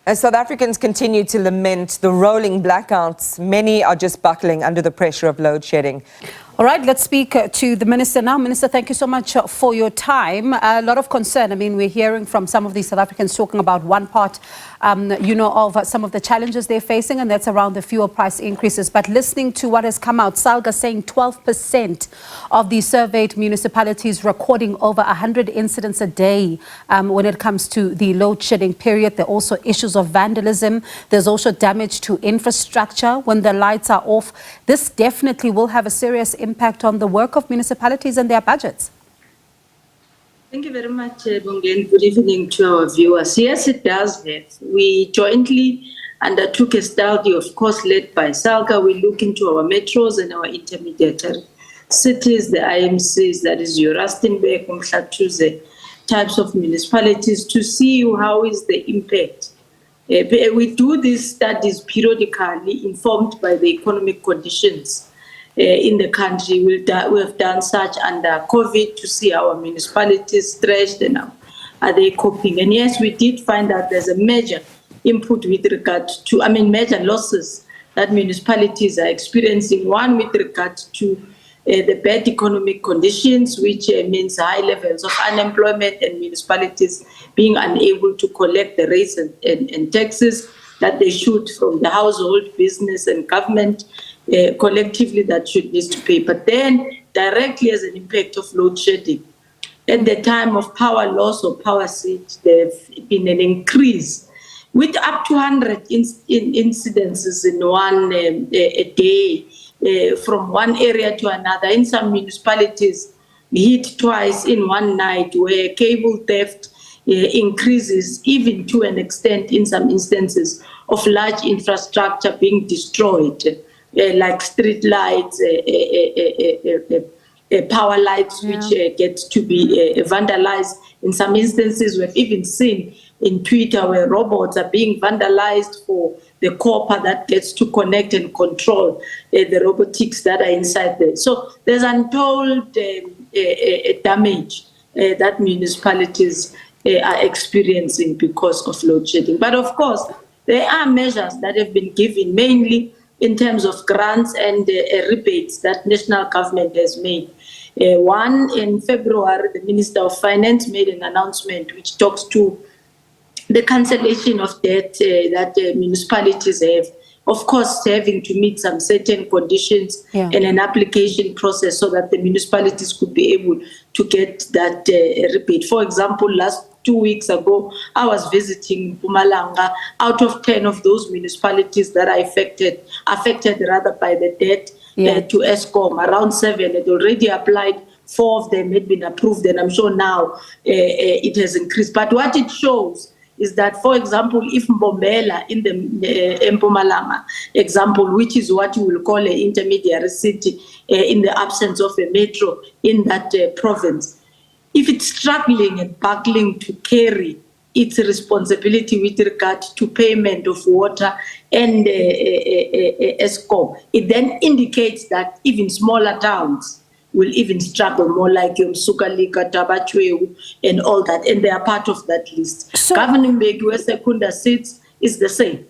As South Africans continue to lament the rolling blackouts, many are just buckling under the pressure of load shedding. All right, let's speak to the Minister now. Minister, thank you so much for your time. A lot of concern. I mean, we're hearing from some of these South Africans talking about one part, of some of the challenges they're facing, and that's around the fuel price increases. But listening to what has come out, SALGA saying 12% of the surveyed municipalities recording over 100 incidents a day when it comes to the load shedding period. There are also issues of vandalism. There's also damage to infrastructure when the lights are off. This definitely will have a serious impact on the work of municipalities and their budgets. Thank you very much, Bungen. Good evening to our viewers. Yes, it does have. We jointly undertook a study, of course, led by SALGA. We look into our metros and our intermediary cities, the IMCs, that is your Rustenburg, Umhlathuze, types of municipalities, to see how is the impact. We do these studies periodically, informed by the economic conditions in the country. We have done such under COVID to see our municipalities stretched and are they coping. And yes, we did find that there's a major input with regard to, major losses that municipalities are experiencing. One with regard to the bad economic conditions, which means high levels of unemployment and municipalities being unable to collect the rates and taxes that they should from the household, business and government. Collectively that should need to pay, but then directly as an impact of load shedding. At the time of power loss or power surge, there's been an increase with up to 100 incidences in one a day from one area to another. In some municipalities, hit twice in one night, where cable theft increases even to an extent in some instances of large infrastructure being destroyed. Like street lights, power lights, which get to be vandalized. In some instances, we've even seen in Twitter where robots are being vandalized for the copper that gets to connect and control the robotics that are inside there. So there's untold damage that municipalities are experiencing because of load shedding. But of course, there are measures that have been given, mainly in terms of grants and rebates that national government has made. One, in February, the Minister of Finance made an announcement which talks to the cancellation of debt that municipalities have, of course, having to meet some certain conditions and an application process so that the municipalities could be able to get that rebate. For example, last 2 weeks ago, I was visiting Mpumalanga. Out of 10 of those municipalities that are affected rather by the debt to Eskom, around 7 had already applied. 4 of them had been approved, and I'm sure now it has increased. But what it shows is that, for example, if Mbombela in the Mpumalanga example, which is what you will call an intermediary city in the absence of a metro in that province, if it's struggling and buckling to carry its responsibility with regard to payment of water and Eskom, it then indicates that even smaller towns will even struggle more, like Yomsukalika, Tabachwewu, and all that, and they are part of that list. So, Governing Begwe Sekunda seats is the same,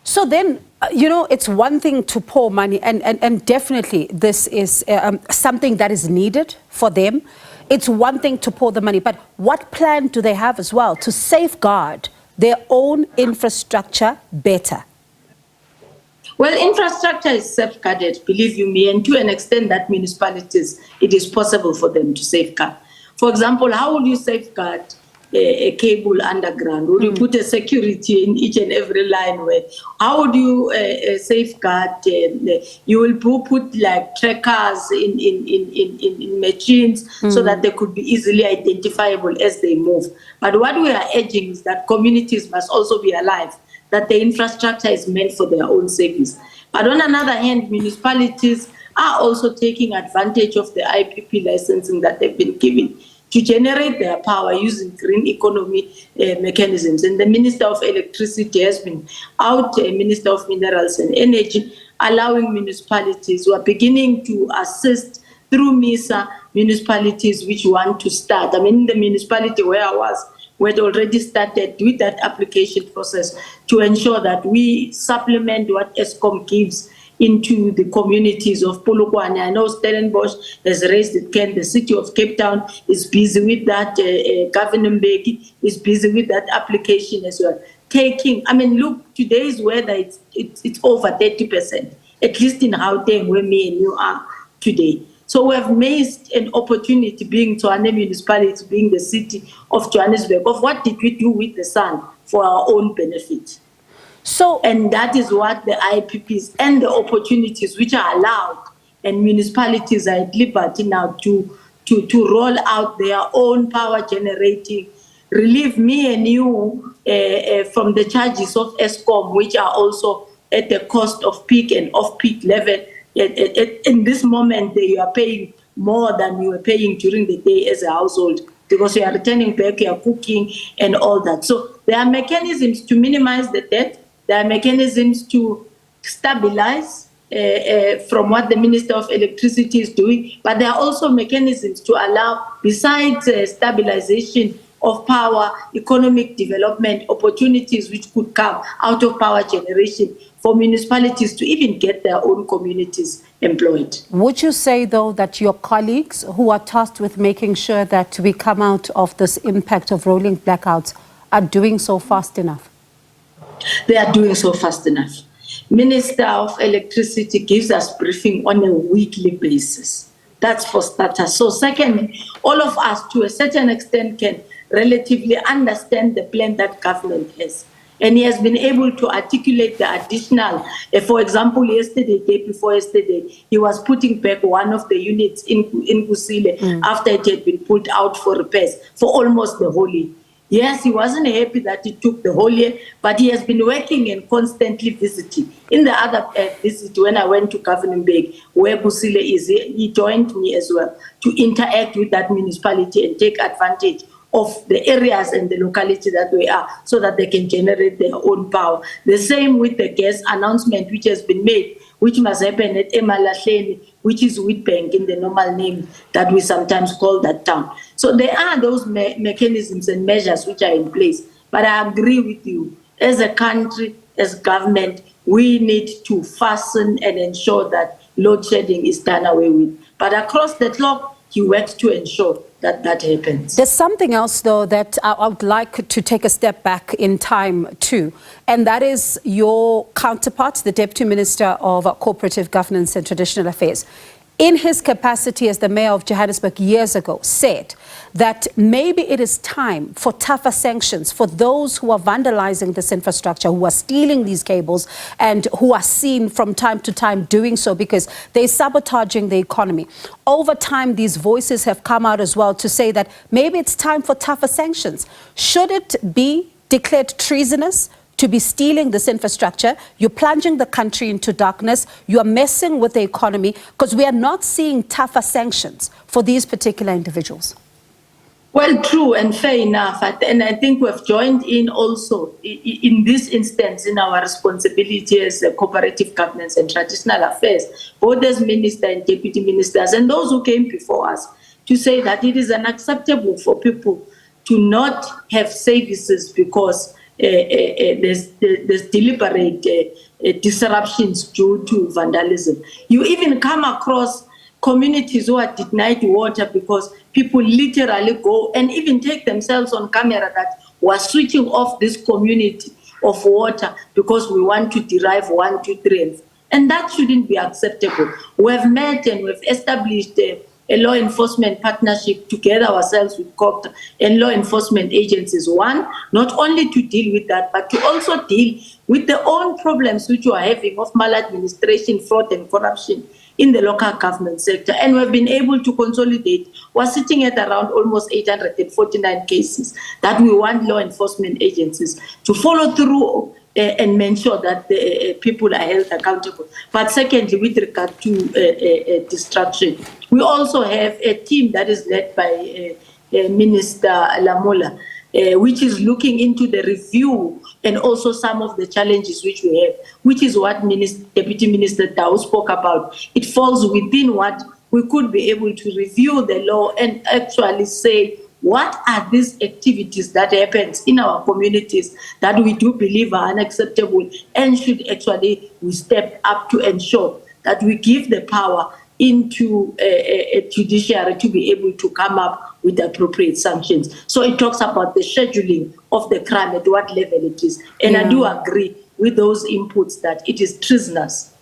So then, it's one thing to pour money, and definitely this is something that is needed for them. It's one thing to pour the money, but what plan do they have as well to safeguard their own infrastructure better? Well, infrastructure is safeguarded, believe you me, and to an extent that municipalities, it is possible for them to safeguard. For example, how would you safeguard a cable underground? Would you put a security in each and every line? How would you safeguard? You will put like trackers in machines so that they could be easily identifiable as they move. But what we are urging is that communities must also be alive, that the infrastructure is meant for their own service. But on another hand, municipalities are also taking advantage of the IPP licensing that they've been given to generate their power using green economy mechanisms. And the Minister of Electricity has been out, Minister of Minerals and Energy, allowing municipalities who are beginning to assist through MISA municipalities which want to start. I mean, the municipality where I was, we had already started with that application process to ensure that we supplement what Eskom gives into the communities of Polokwane. I know Stellenbosch has raised it. The city of Cape Town is busy with that. Governor Mbeki is busy with that application as well. Look, today's weather, it's over 30%, at least in Gauteng, where me and you are today. So we have missed an opportunity, being Tshwane municipality, being the city of Johannesburg, of what did we do with the sun for our own benefit. And that is what the IPPs and the opportunities which are allowed, and municipalities are at liberty now to roll out their own power generating, relieve me and you from the charges of Eskom, which are also at the cost of peak and off-peak level. In this moment, you are paying more than you were paying during the day as a household, because you are returning back, you are cooking and all that. So there are mechanisms to minimize the debt. There are mechanisms to stabilize from what the Minister of Electricity is doing, but there are also mechanisms to allow, besides stabilization of power, economic development, opportunities which could come out of power generation for municipalities to even get their own communities employed. Would you say, though, that your colleagues who are tasked with making sure that we come out of this impact of rolling blackouts are doing so fast enough? They are doing so fast enough. Minister of Electricity gives us briefing on a weekly basis. That's for starters. So second, all of us to a certain extent can relatively understand the plan that government has. And he has been able to articulate the additional, for example, yesterday, day before yesterday, he was putting back one of the units in Kusile after it had been put out for repairs for almost the whole year. Yes, he wasn't happy that it took the whole year, but he has been working and constantly visiting. In the other visit, when I went to Kaffenberg, where Kusile is, he joined me as well to interact with that municipality and take advantage of the areas and the locality that we are, so that they can generate their own power. The same with the gas announcement which has been made, which must happen at Emalahleni, which is Witbank in the normal name that we sometimes call that town. So there are those mechanisms and measures which are in place. But I agree with you, as a country, as government, we need to fasten and ensure that load shedding is done away with. But across the clock, he works to ensure that that happens. There's something else, though, that I would like to take a step back in time too, and that is your counterpart, the Deputy Minister of Cooperative Governance and Traditional Affairs, in his capacity as the Mayor of Johannesburg years ago, said that maybe it is time for tougher sanctions for those who are vandalizing this infrastructure, who are stealing these cables, and who are seen from time to time doing so because they're sabotaging the economy. Over time, these voices have come out as well to say that maybe it's time for tougher sanctions. Should it be declared treasonous to be stealing this infrastructure? You're plunging the country into darkness. You're messing with the economy, because we are not seeing tougher sanctions for these particular individuals. Well, true and fair enough. And I think we've joined in also in this instance in our responsibility as Cooperative Governance and Traditional Affairs, both as Minister and Deputy Ministers, and those who came before us, to say that it is unacceptable for people to not have services because there's deliberate disruptions due to vandalism. You even come across communities who are denied water because people literally go and even take themselves on camera that we're switching off this community of water because we want to derive 1, 2, 3. And that shouldn't be acceptable. We have met and we've established a law enforcement partnership together ourselves with Cooperative and law enforcement agencies. One, not only to deal with that, but to also deal with the own problems which we are having of maladministration, fraud and corruption in the local government sector. And we've been able to consolidate. We're sitting at around almost 849 cases that we want law enforcement agencies to follow through and ensure that the people are held accountable. But secondly, with regard to destruction, we also have a team that is led by Minister Lamola, which is looking into the review and also some of the challenges which we have, which is what Deputy Minister Tau spoke about. It falls within what we could be able to review the law and actually say what are these activities that happens in our communities that we do believe are unacceptable, and should actually we step up to ensure that we give the power into a judiciary to be able to come up with appropriate sanctions. So it talks about the scheduling of the crime, at what level it is. And I do agree with those inputs that it is treasonous.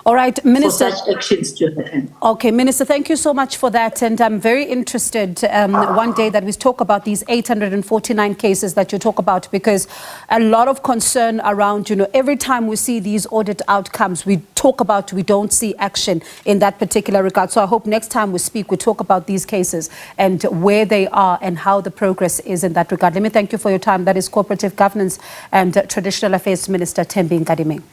All right, Minister. For such actions to happen. Okay, Minister, thank you so much for that. And I'm very interested one day that we talk about these 849 cases that you talk about, because a lot of concern around, every time we see these audit outcomes, we talk about, we don't see action in that particular regard. So I hope next time we speak, we talk about these cases and where they are and how the progress is in that regard. Let me thank you for your time. That is Cooperative Governance and Traditional Affairs Minister Thembi Nkadimeng.